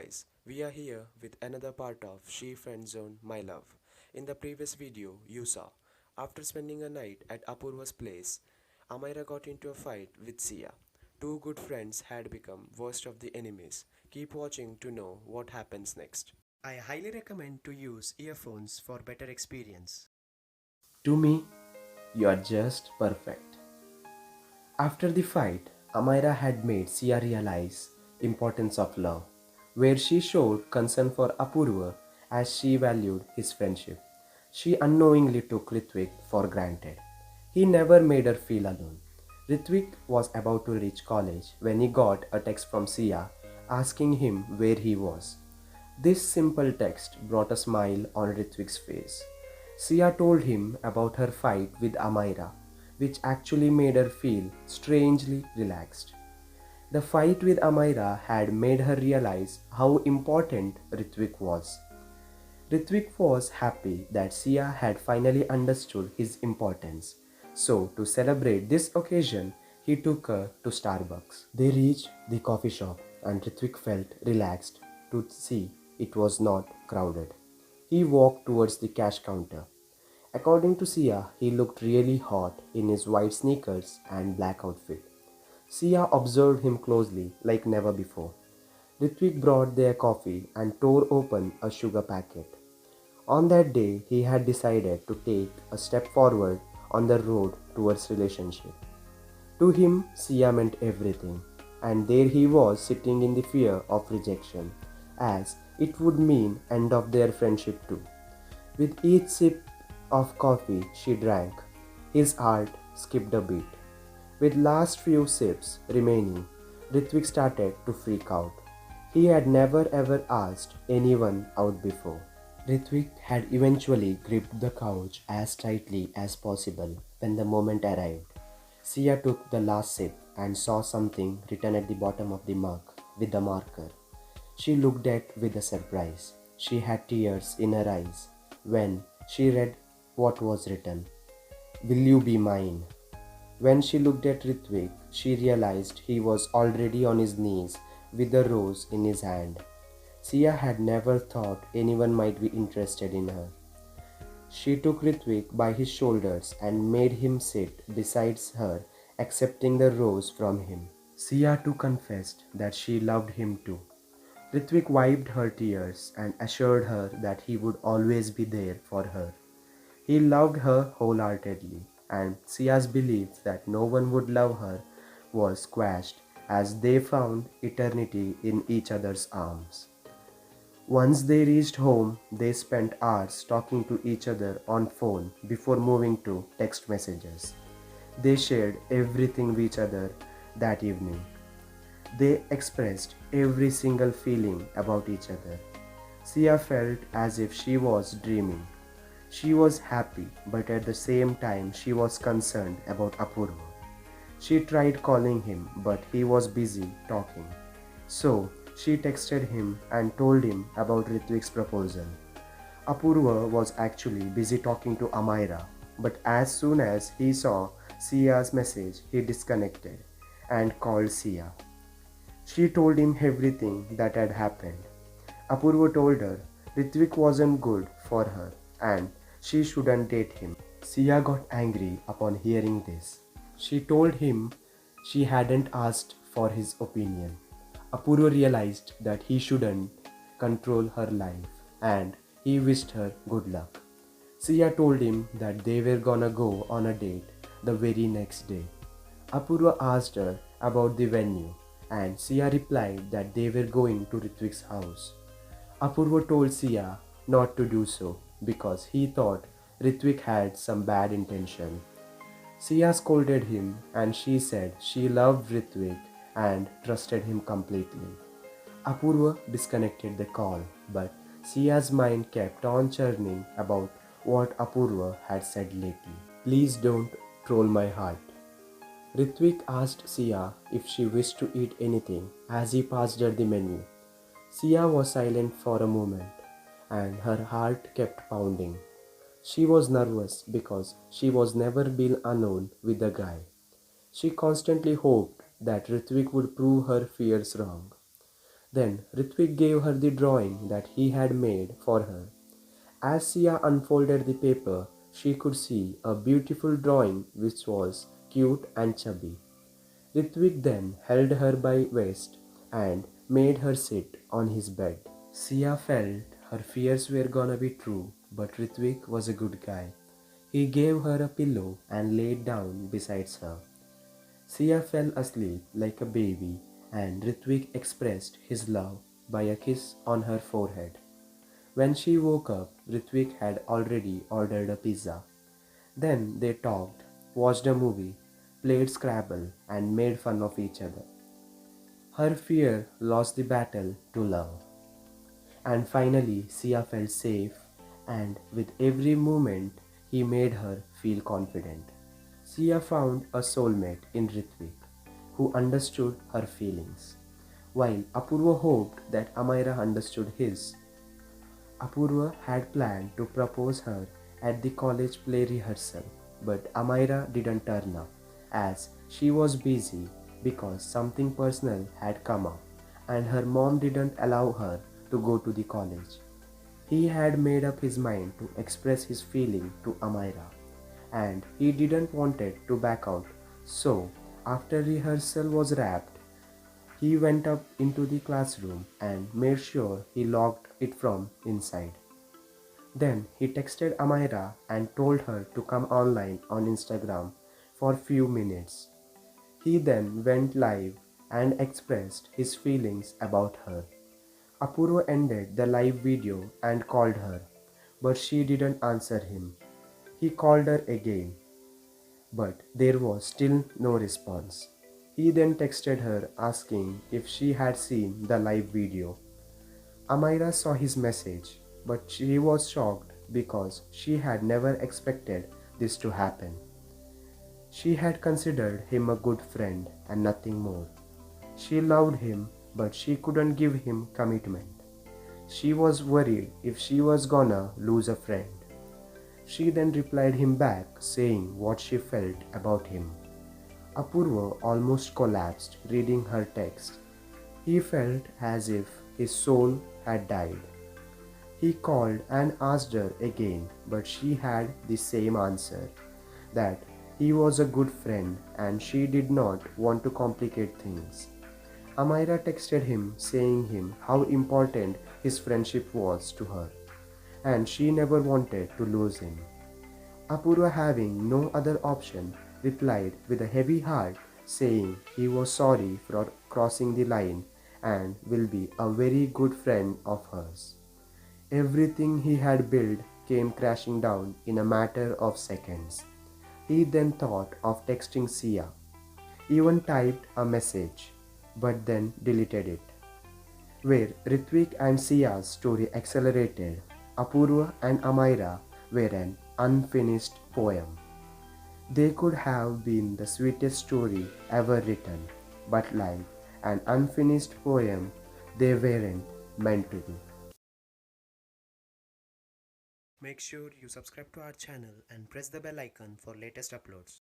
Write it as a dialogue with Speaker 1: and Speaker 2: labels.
Speaker 1: guys, we are here with another part of She Friend Zone My Love. In the previous video, you saw, after spending a night at Apurva's place, Amira got into a fight with Sia. Two good friends had become worst of the enemies. Keep watching to know what happens next. I highly recommend to use earphones for better experience.
Speaker 2: To me, you are just perfect. After the fight, Amira had made Sia realize importance of love, where she showed concern for Apurva as she valued his friendship. She unknowingly took Ritvik for granted. He never made her feel alone. Ritvik was about to reach college when he got a text from Sia asking him where he was. This simple text brought a smile on Ritvik's face. Sia told him about her fight with Amira, which actually made her feel strangely relaxed. The fight with Amira had made her realize how important Ritvik was. Ritvik was happy that Sia had finally understood his importance. So, to celebrate this occasion, he took her to Starbucks. They reached the coffee shop and Ritvik felt relaxed to see it was not crowded. He walked towards the cash counter. According to Sia, he looked really hot in his white sneakers and black outfit. Sia observed him closely like never before. Ritvik brought their coffee and tore open a sugar packet. On that day, he had decided to take a step forward on the road towards relationship. To him, Sia meant everything, and there he was sitting in the fear of rejection, as it would mean end of their friendship too. With each sip of coffee she drank, his heart skipped a beat. With last few sips remaining, Ritvik started to freak out. He had never ever asked anyone out before. Ritvik had eventually gripped the couch as tightly as possible when the moment arrived. Sia took the last sip and saw something written at the bottom of the mug with a marker. She looked at with a surprise. She had tears in her eyes when she read what was written. Will you be mine? When she looked at Ritvik, she realized he was already on his knees with a rose in his hand. Sia had never thought anyone might be interested in her. She took Ritvik by his shoulders and made him sit beside her, accepting the rose from him. Sia too confessed that she loved him too. Ritvik wiped her tears and assured her that he would always be there for her. He loved her wholeheartedly, and Sia's belief that no one would love her was quashed as they found eternity in each other's arms. Once they reached home, they spent hours talking to each other on phone before moving to text messages. They shared everything with each other that evening. They expressed every single feeling about each other. Sia felt as if she was dreaming. She was happy, but at the same time she was concerned about Apurva. She tried calling him, but he was busy talking. So, she texted him and told him about Ritvik's proposal. Apurva was actually busy talking to Amira, but as soon as he saw Sia's message, he disconnected and called Sia. She told him everything that had happened. Apurva told her Ritvik wasn't good for her and she shouldn't date him. Sia got angry upon hearing this. She told him she hadn't asked for his opinion. Apurva realized that he shouldn't control her life and he wished her good luck. Sia told him that they were gonna go on a date the very next day. Apurva asked her about the venue and Sia replied that they were going to Ritvik's house. Apurva told Sia not to do so because he thought Ritvik had some bad intention. Sia scolded him and she said she loved Ritvik and trusted him completely. Apurva disconnected the call, but Sia's mind kept on churning about what Apurva had said lately. Please don't troll my heart. Ritvik asked Sia if she wished to eat anything as he passed her the menu. Sia was silent for a moment and her heart kept pounding. She was nervous because she was never been alone with the guy. She constantly hoped that Ritvik would prove her fears wrong. Then Ritvik gave her the drawing that he had made for her. As Sia unfolded the paper, she could see a beautiful drawing which was cute and chubby. Ritvik then held her by waist and made her sit on his bed. Sia felt her fears were gonna be true, but Ritvik was a good guy. He gave her a pillow and laid down beside her. Sia fell asleep like a baby, and Ritvik expressed his love by a kiss on her forehead. When she woke up, Ritvik had already ordered a pizza. Then they talked, watched a movie, played Scrabble, and made fun of each other. Her fear lost the battle to love. And finally, Sia felt safe, and with every moment, he made her feel confident. Sia found a soulmate in Ritvik, who understood her feelings. While Apurva hoped that Amaira understood his, Apurva had planned to propose her at the college play rehearsal, but Amaira didn't turn up as she was busy because something personal had come up and her mom didn't allow her to go to the college. He had made up his mind to express his feeling to Amaira and he didn't wanted to back out. So, after rehearsal was wrapped, he went up into the classroom and made sure he locked it from inside. Then he texted Amaira and told her to come online on Instagram for few minutes. He then went live and expressed his feelings about her. Apurva ended the live video and called her, but she didn't answer him. He called her again, but there was still no response. He then texted her asking if she had seen the live video. Amaira saw his message, but she was shocked because she had never expected this to happen. She had considered him a good friend and nothing more. She loved him, but she couldn't give him commitment. She was worried if she was gonna lose a friend. She then replied him back saying what she felt about him. Apurva almost collapsed reading her text. He felt as if his soul had died. He called and asked her again, but she had the same answer, that he was a good friend and she did not want to complicate things. Amaira texted him saying him how important his friendship was to her, and she never wanted to lose him. Apurva, having no other option, replied with a heavy heart saying he was sorry for crossing the line and will be a very good friend of hers. Everything he had built came crashing down in a matter of seconds. He then thought of texting Sia, even typed a message, but then deleted it. Where Ritvik and Sia's story accelerated, Apurva and Amaira were an unfinished poem. They could have been the sweetest story ever written, but like an unfinished poem, they weren't meant to be.
Speaker 1: Make sure you subscribe to our channel and press the bell icon for latest uploads.